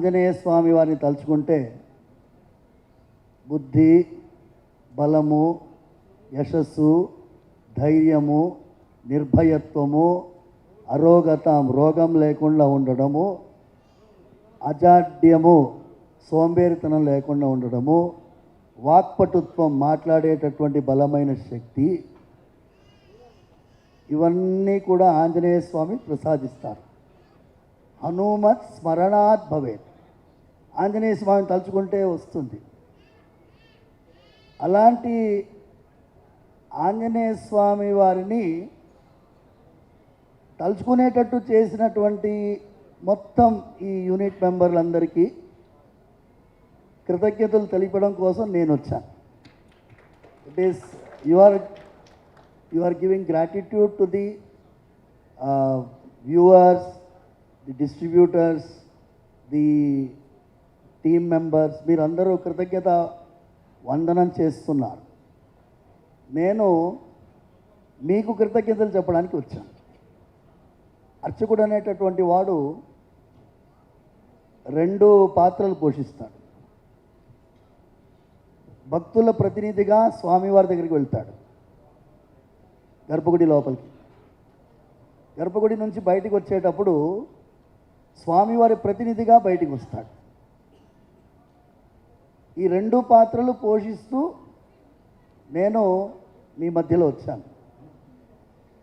ఆంజనేయ స్వామి వారిని తలుచుకుంటే బుద్ధి, బలము, యశస్సు, ధైర్యము, నిర్భయత్వము, అరోగత రోగం లేకుండా ఉండడము, అజాడ్యము సోంబేరితనం లేకుండా ఉండడము, వాక్పటుత్వం మాట్లాడేటటువంటి బలమైన శక్తి, ఇవన్నీ కూడా ఆంజనేయ స్వామి ప్రసాదిస్తారు. హనుమత్ స్మరణాత్ భవేత్, ఆంజనేయ స్వామిని తలుచుకుంటే వస్తుంది. అలాంటి ఆంజనేయ స్వామి వారిని తలుచుకునేటట్టు చేసినటువంటి మొత్తం ఈ యూనిట్ మెంబర్లందరికీ కృతజ్ఞతలు తెలిపడం కోసం నేను వచ్చాను. It is you are giving gratitude to the viewers, the distributors, the team members, మీరందరూ కృతజ్ఞత వందనం చేస్తున్నారు. నేను మీకు కృతజ్ఞతలు చెప్పడానికి వచ్చాను. అర్చకుడు అనేటటువంటి వాడు 2 పాత్రలు పోషిస్తాడు. భక్తుల ప్రతినిధిగా స్వామివారి దగ్గరికి వెళ్తాడు, గర్భగుడి లోపలికి. గర్భగుడి నుంచి బయటికి వచ్చేటప్పుడు స్వామివారి ప్రతినిధిగా బయటికి వస్తాడు. ఈ 2 పాత్రలు పోషిస్తూ నేను మీ మధ్యలో వచ్చాను.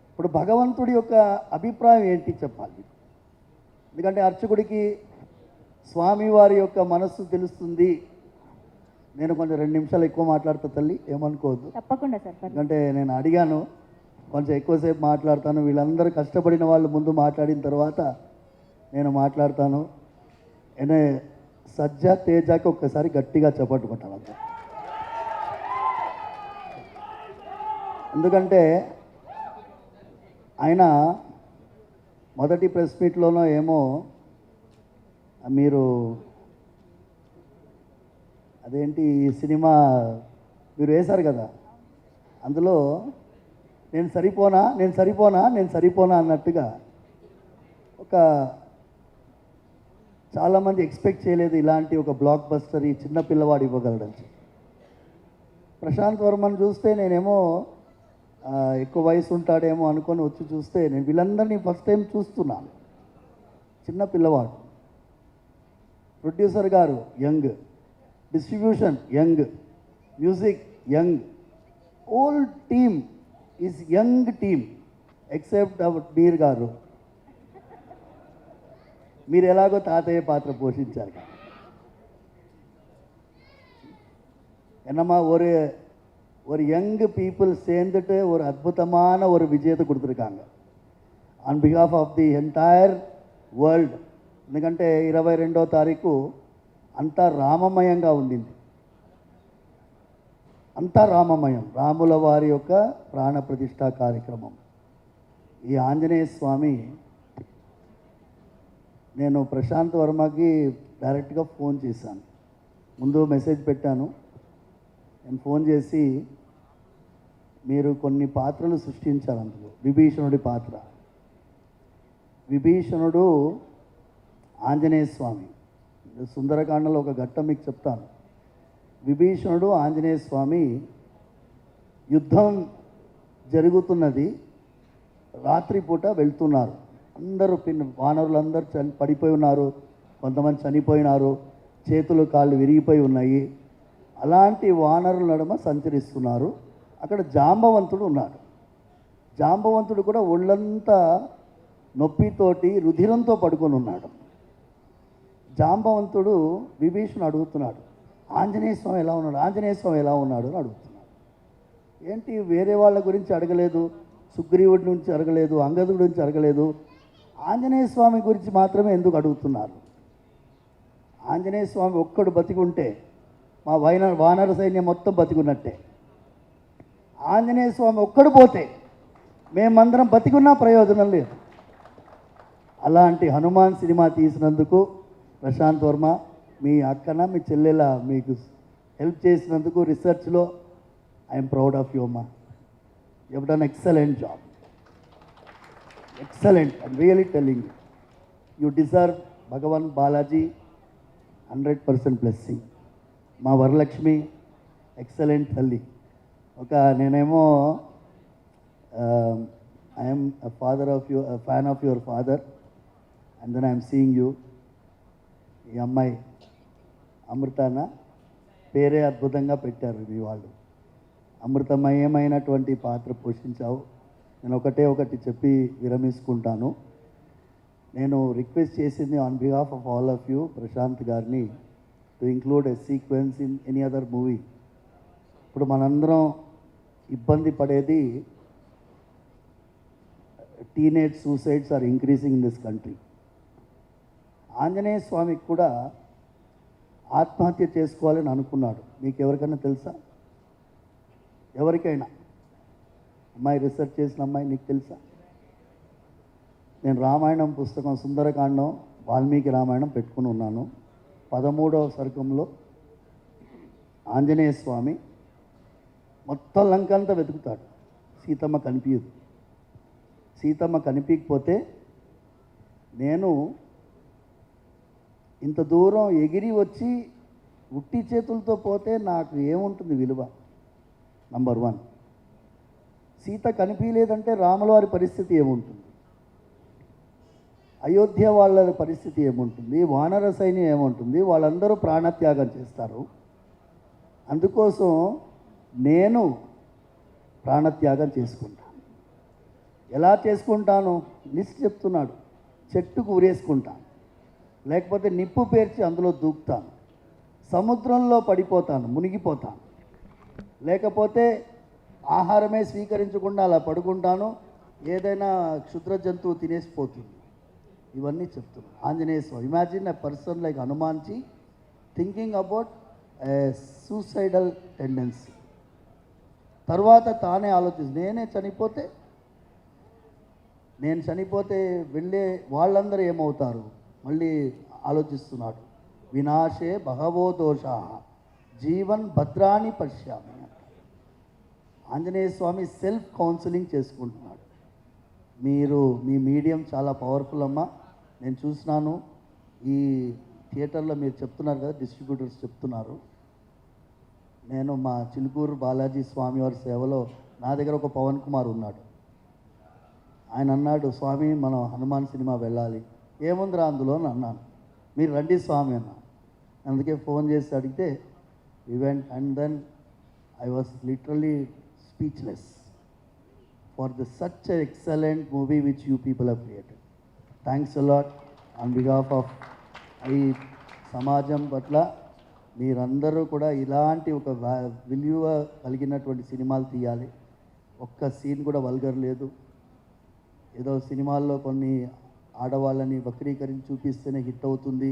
ఇప్పుడు భగవంతుడి యొక్క అభిప్రాయం ఏంటి చెప్పాలి. ఎందుకంటే అర్చకుడికి స్వామివారి యొక్క మనస్సు తెలుస్తుంది. నేను కొంచెం 2 నిమిషాలు ఎక్కువ మాట్లాడతా తల్లి, ఏమనుకోవద్దు. తప్పకుండా సార్. ఎందుకంటే నేను అడిగాను, కొంచెం ఎక్కువసేపు మాట్లాడతాను. వీళ్ళందరూ కష్టపడిన వాళ్ళు ముందు మాట్లాడిన తర్వాత నేను మాట్లాడతాను. నేనే సజ్జా తేజాకి ఒక్కసారి గట్టిగా చప్పట్టుకుంటాను అంతే. ఎందుకంటే ఆయన మొదటి ప్రెస్ మీట్లోనో ఏమో మీరు అదేంటి ఈ సినిమా మీరు వేశారు కదా, అందులో నేను సరిపోనా అన్నట్టుగా ఒక చాలామంది ఎక్స్పెక్ట్ చేయలేదు ఇలాంటి ఒక బ్లాక్ బస్టర్ ఈ చిన్న పిల్లవాడు ఇవ్వగలడని. ప్రశాంత్ వర్మని చూస్తే నేనేమో ఎక్కువ వయసు ఉంటాడేమో అనుకొని వచ్చి చూస్తే నేను వీళ్ళందరినీ ఫస్ట్ టైం చూస్తున్నాను. చిన్న పిల్లవాడు, ప్రొడ్యూసర్ గారు young, distribution young, music young, whole team is young team except our Mir గారు. మీరు ఎలాగో తాతయ్య పాత్ర పోషించారు. என்னம்மா ஒரு யங் பீப்புள் சேர்ந்துட்டு ஒரு அற்புதமான ஒரு விஜயத்தை கொடுத்துருக்காங்க on behalf of the entire world. ఎందుకంటే 22వ తారీఖు అంతా రామమయంగా ఉండింది. అంతా రామమయం, రాముల వారి యొక్క ప్రాణ ప్రతిష్ఠా కార్యక్రమం. ఈ ఆంజనేయ స్వామి, నేను ప్రశాంత్ వర్మకి డైరెక్ట్గా ఫోన్ చేశాను. ముందు మెసేజ్ పెట్టాను. నేను ఫోన్ చేసి మీరు కొన్ని పాత్రలు సృష్టించారు. అందులో విభీషణుడి పాత్ర. విభీషణుడు ఆంజనేయ స్వామి. సుందరకాండలో ఒక ఘట్టం మీకు చెప్తాను. విభీషణుడు ఆంజనేయ స్వామి యుద్ధం జరుగుతున్నది, రాత్రిపూట వెళ్తున్నారు. అందరూ వానరులందరూ పడిపోయి ఉన్నారు, కొంతమంది చనిపోయినారు, చేతులు కాళ్ళు విరిగిపోయి ఉన్నాయి. అలాంటి వానరుల నడుమ సంచరిస్తున్నారు. అక్కడ జాంబవంతుడు ఉన్నాడు. జాంబవంతుడు కూడా ఒళ్ళంతా నొప్పితోటి రుధిరంతో పడుకొని ఉన్నాడు. జాంబవంతుడు విభీషణుడు అడుగుతున్నాడు, ఆంజనేయ స్వామి ఎలా ఉన్నాడు, ఆంజనేయ స్వామి ఎలా ఉన్నాడు అని అడుగుతున్నాడు. ఏంటి వేరే వాళ్ళ గురించి అడగలేదు, సుగ్రీవుడి నుంచి అడగలేదు, అంగదుడి గురించి అడగలేదు, ఆంజనేయ స్వామి గురించి మాత్రమే ఎందుకు అడుగుతున్నారు? ఆంజనేయ స్వామి ఒక్కడు బతికుంటే మా వానర సైన్యం మొత్తం బతికున్నట్టే. ఆంజనేయ స్వామి ఒక్కడు పోతే మేమందరం బతికున్నా ప్రయోజనం లేదు. అలాంటి హనుమాన్ సినిమా తీసినందుకు ప్రశాంత్ వర్మ, మీ అక్కన మీ చెల్లెల మీకు హెల్ప్ చేసినందుకు రీసెర్చ్లో ఐఎమ్ ప్రౌడ్ ఆఫ్ యూ అమ్మా. You have done excellent job. Excellent. I'm really telling you. You deserve. Bhagwan Balaji 100% blessing. మా వరలక్ష్మి ఎక్సలెంట్ తల్లి. నేనేమో I'm father of you, fan of your father, and then I'm seeing you. ఈ అమ్మాయి అమృతాన పేరే అద్భుతంగా పెట్టారు మీ వాళ్ళు. అమృతమయమైనటువంటి పాత్ర పోషించావు. నేను ఒకటి చెప్పి విరమించుకుంటాను. నేను రిక్వెస్ట్ చేసింది on behalf of all of you, Prashanth గారిని, to include a sequence in any other movie. ఇప్పుడు మనందరం ఇబ్బంది పడేది teenage suicides are increasing in this country. Anjaneya స్వామికి కూడా ఆత్మహత్య చేసుకోవాలని అనుకున్నాడు. మీకు ఎవరికైనా తెలుసా? ఎవరికైనా? అమ్మాయి, రీసెర్చ్ చేసిన అమ్మాయి, నీకు తెలుసా? నేను రామాయణం పుస్తకం సుందరకాండం, వాల్మీకి రామాయణం పెట్టుకుని ఉన్నాను. 13వ సర్గంలో ఆంజనేయ స్వామి మొత్తం లంక అంతా వెతుకుతాడు. సీతమ్మ కనిపించదు. సీతమ్మ కనిపించకపోతే, నేను ఇంత దూరం ఎగిరి వచ్చి ఉట్టి చేతులతో పోతే నాకు ఏముంటుంది విలువ? నంబర్ 1. సీత కనిపించలేదంటే రాముల వారి పరిస్థితి ఏముంటుంది? అయోధ్య వాళ్ళ పరిస్థితి ఏముంటుంది? వానర సైన్యం ఏముంటుంది? వాళ్ళందరూ ప్రాణత్యాగం చేస్తారు. అందుకోసం నేను ప్రాణత్యాగం చేసుకుంటాను. ఎలా చేసుకుంటాను? లిస్ట్ చెప్తున్నాడు. చెట్టుకు ఉరేసుకుంటాను, లేకపోతే నిప్పు పేర్చి అందులో దూకుతాను, సముద్రంలో పడిపోతాను, మునిగిపోతాను, లేకపోతే ఆహారమే స్వీకరించకుండా అలా పడుకుంటాను, ఏదైనా క్షుద్ర జంతువు తినేసిపోతుంది. ఇవన్నీ చెప్తున్నాను. Anjaneya Swami, imagine a person like Hanumanji thinking about suicidal tendency. తర్వాత తానే ఆలోచిస్తుంది, నేను చనిపోతే వెళ్ళే వాళ్ళందరూ ఏమవుతారు? మళ్ళీ ఆలోచిస్తున్నాడు. వినాశే బహవో దోషా జీవన్ భద్రాని పశ్యామి. ఆంజనేయ స్వామి సెల్ఫ్ కౌన్సిలింగ్ చేసుకుంటున్నాడు. మీ మీడియం చాలా పవర్ఫుల్ అమ్మా. నేను చూసినాను ఈ థియేటర్లో. మీరు చెప్తున్నారు కదా, డిస్ట్రిబ్యూటర్స్ చెప్తున్నారు. నేను మా చిలుకూరు బాలాజీ స్వామి వారి సేవలో, నా దగ్గర ఒక పవన్ కుమార్ ఉన్నాడు. ఆయన అన్నాడు, స్వామి మనం హనుమాన్ సినిమా వెళ్ళాలి. ఏముందిరా అందులో అని అన్నాను. మీరు రండి స్వామి అన్నా. అందుకే ఫోన్ చేసి అడిగితే event, and then I was literally speechless for the such excellent movie which you people have created. Thanks a lot on behalf of ఈ సమాజం పట్ల. మీరందరూ కూడా ఇలాంటి ఒక విలువ కలిగినటువంటి సినిమాలు తీయాలి. ఒక్క సీన్ కూడా వల్గర్ లేదు. ఏదో సినిమాల్లో కొన్ని ఆడవాళ్ళని వక్రీకరించి చూపిస్తేనే హిట్ అవుతుంది,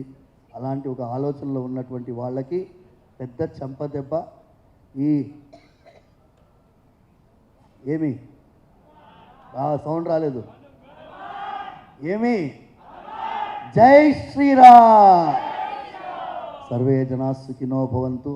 అలాంటి ఒక ఆలోచనలో ఉన్నటువంటి వాళ్ళకి పెద్ద చెంపదెబ్బ. ఏమి సౌండ్ రాలేదు? ఏమి? జై శ్రీరామ్. సర్వే జనా సుఖినో భవంతు.